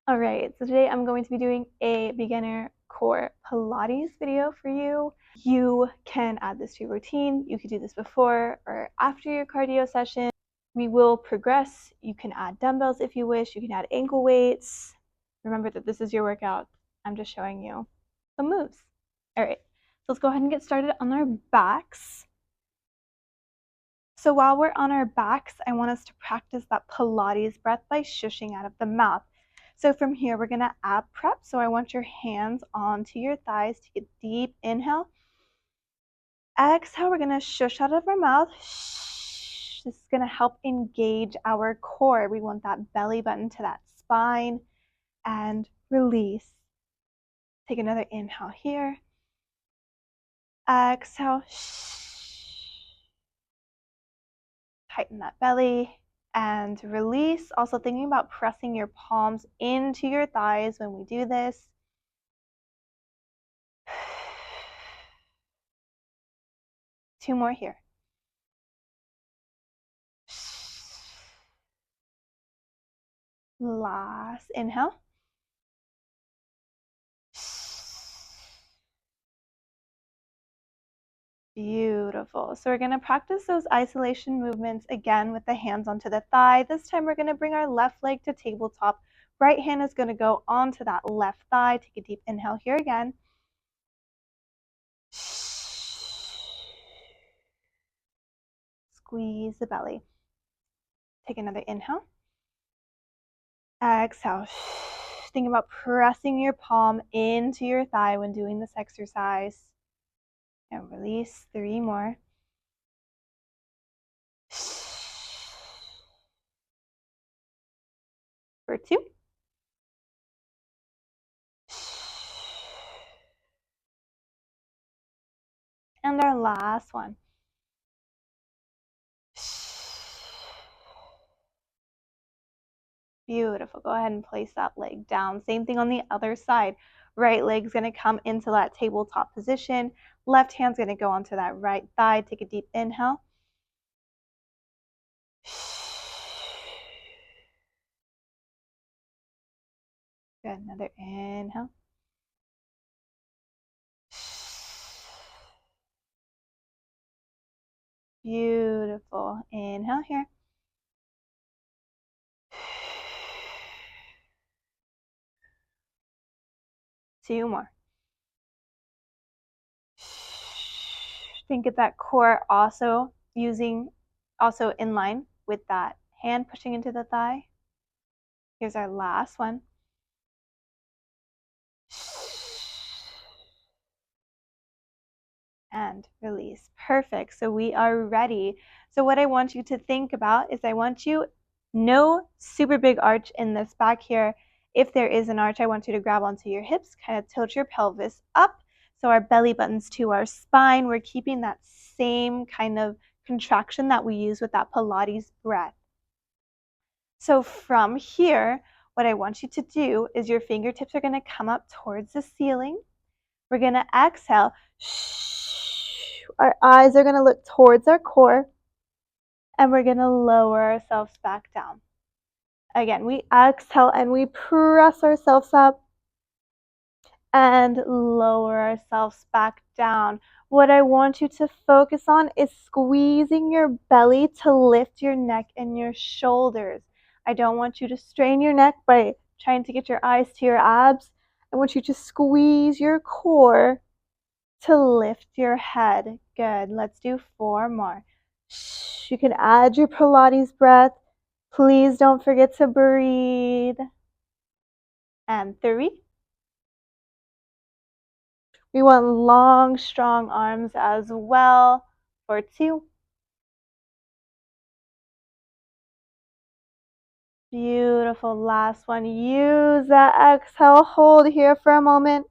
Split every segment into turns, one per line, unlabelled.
All right, so today I'm going to be doing a beginner core Pilates video for you. You can add this to your routine. You could do this before or after your cardio session. We will progress. You can add dumbbells if you wish. You can add ankle weights. Remember that this is your workout. I'm just showing you some moves. All right, so let's go ahead and get started on our backs. So while we're on our backs, I want us to practice that Pilates breath by shushing out of the mouth. So from here, we're going to ab prep. So I want your hands onto your thighs. Take a deep inhale. Exhale, we're going to shush out of our mouth. Shh. This is going to help engage our core. We want that belly button to that spine. And release. Take another inhale here. Exhale. Tighten that belly. And release. Also thinking about pressing your palms into your thighs when we do this. Two more here. Last inhale. Beautiful. So we're going to practice those isolation movements again with the hands onto the thigh. This time we're going to bring our left leg to tabletop. Right hand is going to go onto that left thigh. Take a deep inhale here again. Squeeze the belly. Take another inhale. Exhale. Think about pressing your palm into your thigh when doing this exercise. And release. 3 more. For 2. And our last one. Beautiful. Go ahead and place that leg down. Same thing on the other side. Right leg's going to come into that tabletop position. Left hand's going to go onto that right thigh. Take a deep inhale. Good. Another inhale. Beautiful. Inhale here. Two more. Think of that core also in line with that hand pushing into the thigh. Here's our last one. And release. Perfect. So we are ready. So what I want you to think about is no super big arch in this back here. If there is an arch, I want you to grab onto your hips, kind of tilt your pelvis up. So our belly button's to our spine. We're keeping that same kind of contraction that we use with that Pilates breath. So from here, what I want you to do is your fingertips are going to come up towards the ceiling. We're going to exhale. Our eyes are going to look towards our core, and we're going to lower ourselves back down. Again, we exhale and we press ourselves up and lower ourselves back down. What I want you to focus on is squeezing your belly to lift your neck and your shoulders. I don't want you to strain your neck by trying to get your eyes to your abs. I want you to squeeze your core to lift your head. Good. Let's do 4 more. You can add your Pilates breath. Please don't forget to breathe. And 3. We want long, strong arms as well. For 2. Beautiful. Last one. Use that exhale. Hold here for a moment.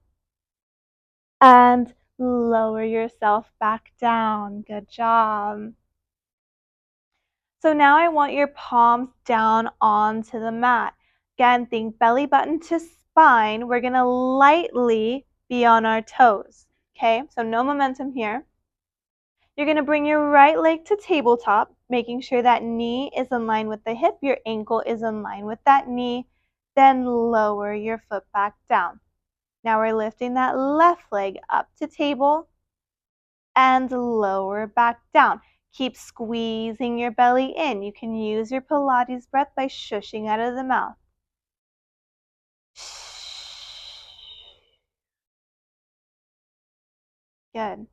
And lower yourself back down. Good job. So now I want your palms down onto the mat. Again, think belly button to spine. We're going to lightly be on our toes. Okay, so no momentum here. You're going to bring your right leg to tabletop, making sure that knee is in line with the hip. Your ankle is in line with that knee. then lower your foot back down. Now we're lifting that left leg up to table and lower back down. Keep squeezing your belly in. You can use your Pilates breath by shushing out of the mouth. Good.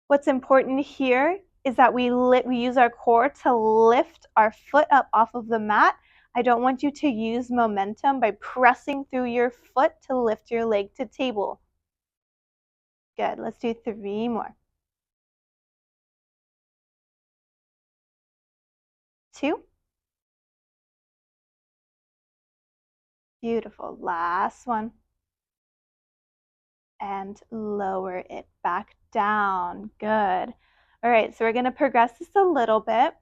What's important here is that we use our core to lift our foot up off of the mat. I don't want you to use momentum by pressing through your foot to lift your leg to table. Good. Let's do 3 more. 2. Beautiful. Last one. And lower it back down. Good. All right, so we're going to progress this a little bit.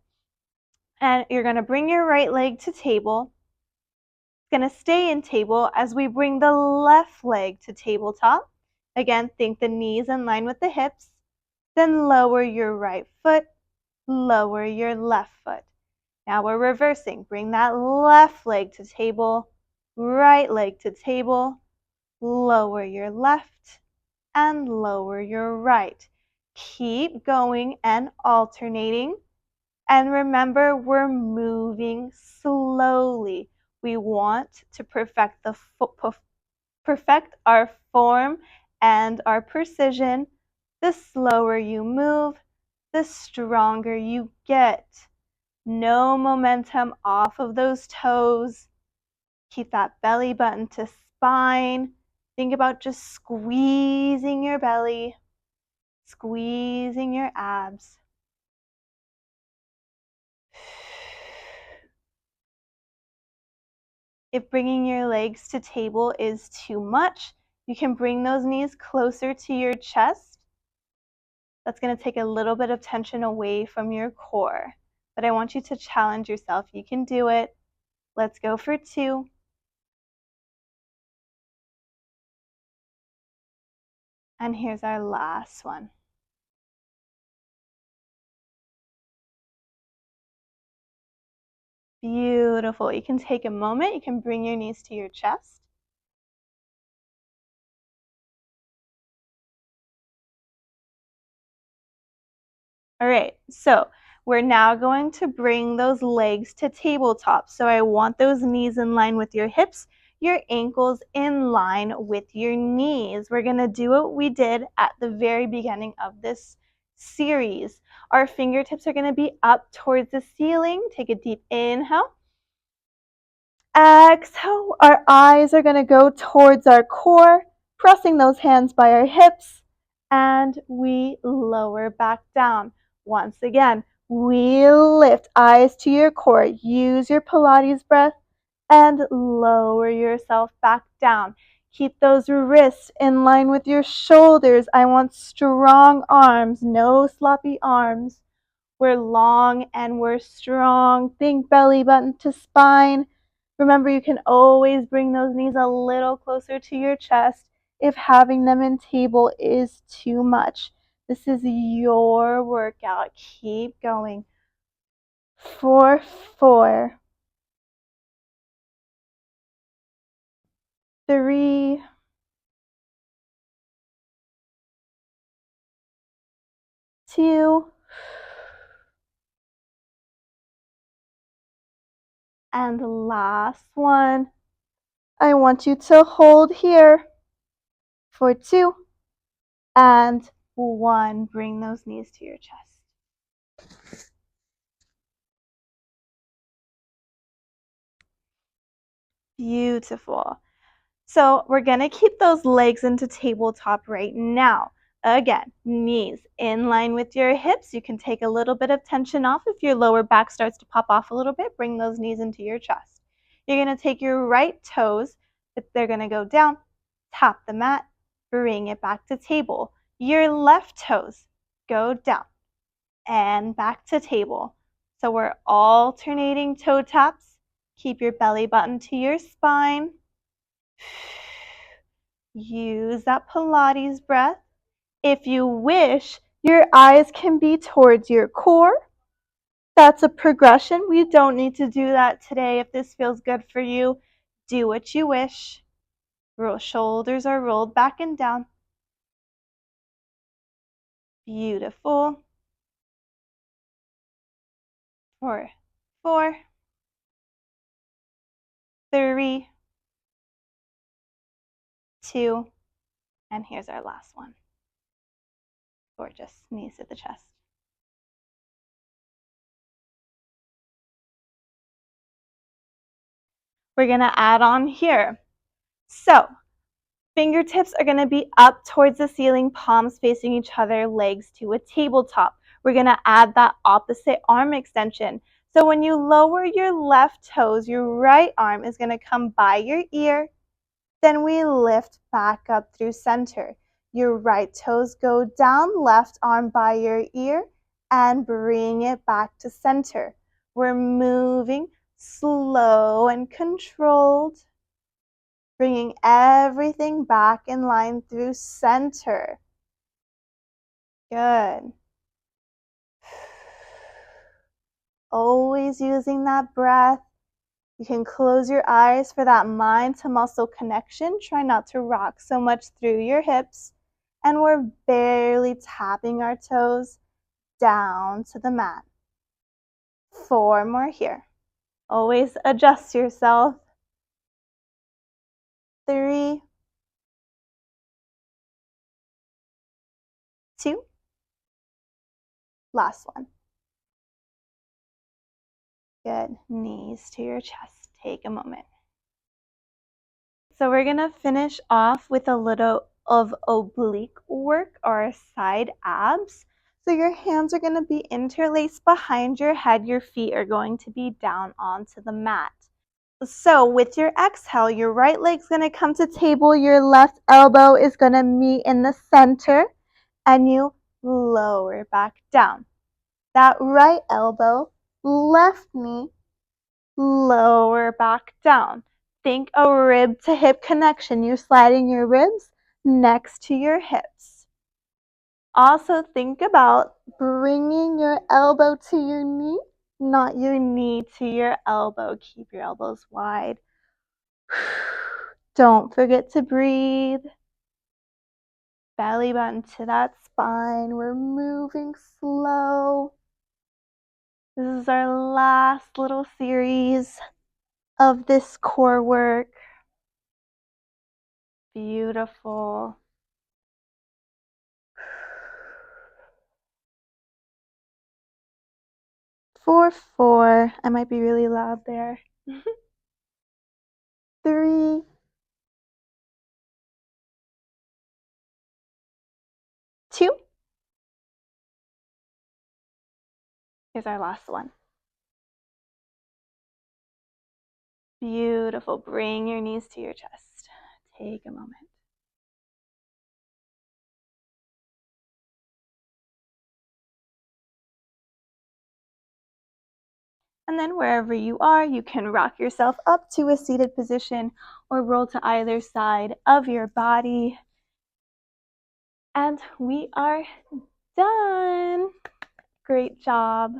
And you're going to bring your right leg to table. It's going to stay in table as we bring the left leg to tabletop. Again, think the knees in line with the hips. Then lower your right foot, lower your left foot. Now we're reversing. Bring that left leg to table, right leg to table, lower your left, and lower your right. Keep going and alternating. And remember, we're moving slowly. We want to perfect our form and our precision. The slower you move, the stronger you get. No momentum off of those toes. Keep that belly button to spine. Think about just squeezing your belly, squeezing your abs. If bringing your legs to table is too much, you can bring those knees closer to your chest. That's going to take a little bit of tension away from your core. But I want you to challenge yourself. You can do it. Let's go for 2. And here's our last one. Beautiful. You can take a moment. You can bring your knees to your chest. All right, so we're now going to bring those legs to tabletop. So I want those knees in line with your hips, your ankles in line with your knees. We're going to do what we did at the very beginning of this series. Our fingertips are going to be up towards the ceiling. Take a deep inhale. Exhale, our eyes are going to go towards our core, pressing those hands by our hips, and we lower back down. Once again, we lift, eyes to your core. Use your Pilates breath and lower yourself back down. Keep those wrists in line with your shoulders. I want strong arms, no sloppy arms. We're long and we're strong. Think belly button to spine. Remember, you can always bring those knees a little closer to your chest if having them in table is too much. This is your workout. Keep going. 4, 4, 3, 2, and last one. I want you to hold here for 2 and 1. Bring those knees to your chest. Beautiful. So we're going to keep those legs into tabletop right now. Again, knees in line with your hips. You can take a little bit of tension off if your lower back starts to pop off a little bit. Bring those knees into your chest. You're going to take your right toes, they're going to go down, tap the mat, bring it back to table. Your left toes go down and back to table. So we're alternating toe taps. Keep your belly button to your spine. Use that Pilates breath. If you wish, your eyes can be towards your core, That's a progression. We don't need to do that today. If this feels good for you, do what you wish. Shoulders are rolled back and down. Beautiful. 4, 4, 3, 2, and here's our last one. Gorgeous. Knees to the chest. We're going to add on here. So, fingertips are going to be up towards the ceiling, palms facing each other, legs to a tabletop. We're going to add that opposite arm extension. So when you lower your left toes, your right arm is going to come by your ear. Then we lift back up through center. Your right toes go down, left arm by your ear, and bring it back to center. We're moving slow and controlled, bringing everything back in line through center. Good. Always using that breath. You can close your eyes for that mind to muscle connection. Try not to rock so much through your hips. And we're barely tapping our toes down to the mat. 4 more here. Always adjust yourself. 3, 2, last one. Good. Knees to your chest. Take a moment. So we're going to finish off with a little of oblique work or side abs. So your hands are going to be interlaced behind your head. Your feet are going to be down onto the mat. So with your exhale, your right leg's going to come to table. Your left elbow is going to meet in the center. And you lower back down. That right elbow, left knee, lower back down. Think a rib to hip connection. You're sliding your ribs next to your hips. Also think about bringing your elbow to your knee, not your knee to your elbow. Keep your elbows wide. Don't forget to breathe. Belly button to that spine. We're moving slow. This is our last little series of this core work. Beautiful. Four. I might be really loud there. 3, 2. Here's our last one. Beautiful. Bring your knees to your chest. Take a moment. And then wherever you are, you can rock yourself up to a seated position or roll to either side of your body. And we are done. Great job.